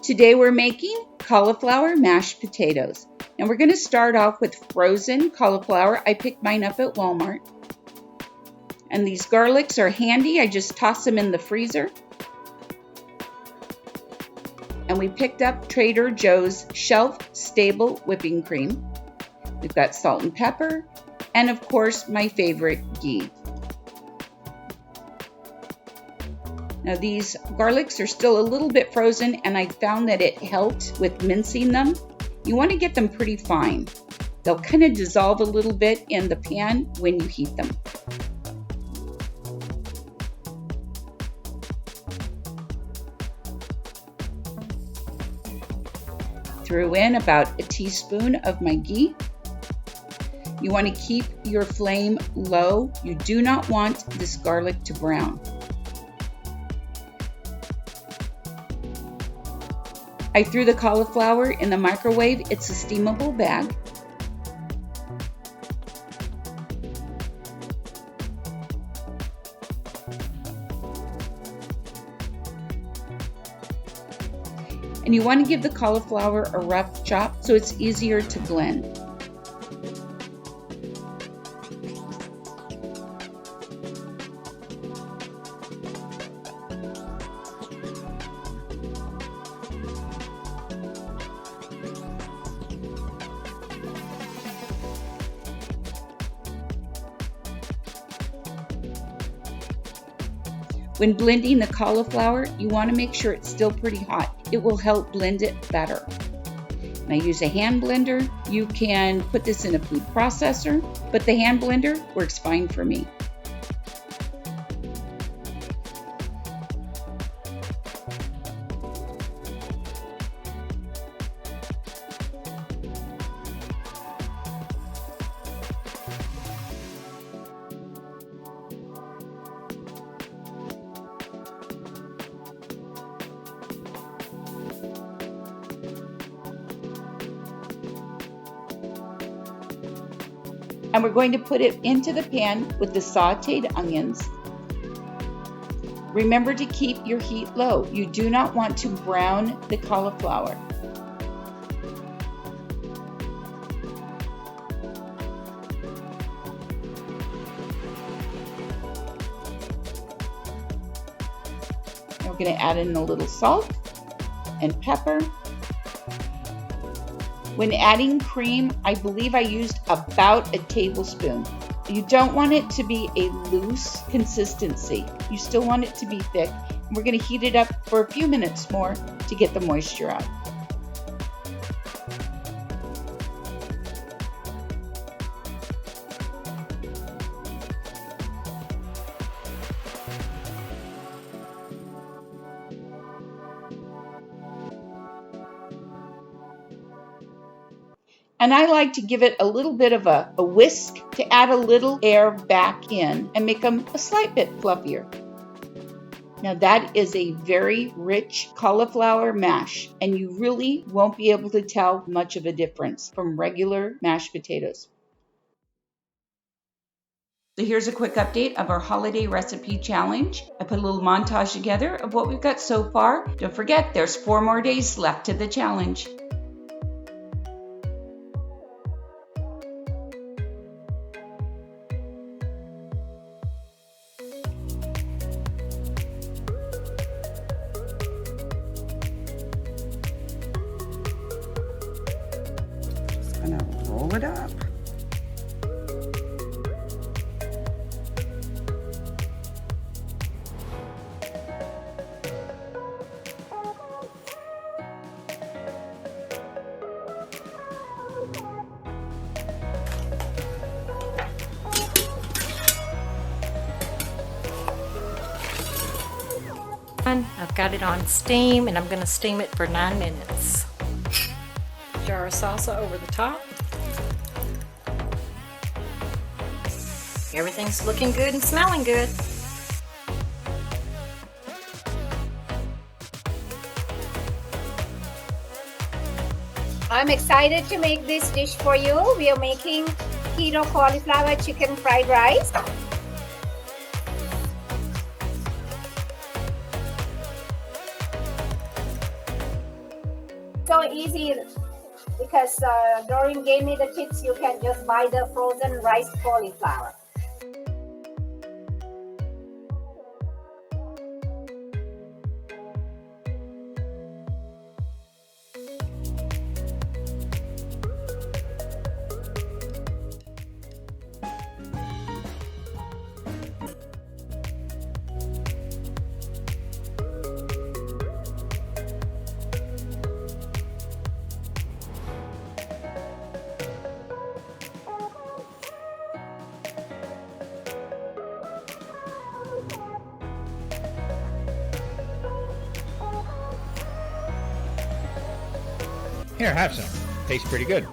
Today we're making cauliflower mashed potatoes. And we're going to start off with frozen cauliflower. I picked mine up at Walmart. And these garlics are handy. I just toss them in the freezer. And we picked up Trader Joe's shelf-stable whipping cream. We've got salt and pepper, and of course my favorite, ghee. Now these garlics are still a little bit frozen, and I found that it helped with mincing them. You want to get them pretty fine. They'll kind of dissolve a little bit in the pan when you heat them. Threw in about a teaspoon of my ghee. You want to keep your flame low. You do not want this garlic to brown. I threw the cauliflower in the microwave. It's a steamable bag. And you want to give the cauliflower a rough chop so it's easier to blend. When blending the cauliflower, you want to make sure it's still pretty hot. It will help blend it better. And I use a hand blender. You can put this in a food processor, but the hand blender works fine for me. And we're going to put it into the pan with the sauteed onions. Remember to keep your heat low. You do not want to brown the cauliflower. And we're going to add in a little salt and pepper. When adding cream, I believe I used about a tablespoon. You don't want it to be a loose consistency. You still want it to be thick. And we're going to heat it up for a few minutes more to get the moisture out. And I like to give it a little bit of a whisk to add a little air back in and make them a slight bit fluffier. Now that is a very rich cauliflower mash, and you really won't be able to tell much of a difference from regular mashed potatoes. So here's a quick update of our holiday recipe challenge. I put a little montage together of what we've got so far. Don't forget, there's 4 more days left to the challenge. Gonna roll it up. I've got it on steam, and I'm going to steam it for 9 minutes. Jar of salsa over the top. Everything's looking good and smelling good. I'm excited to make this dish for you. We are making keto cauliflower chicken fried rice. So easy because Doreen gave me the tips. You can just buy the frozen rice cauliflower. Here, have some. Tastes pretty good.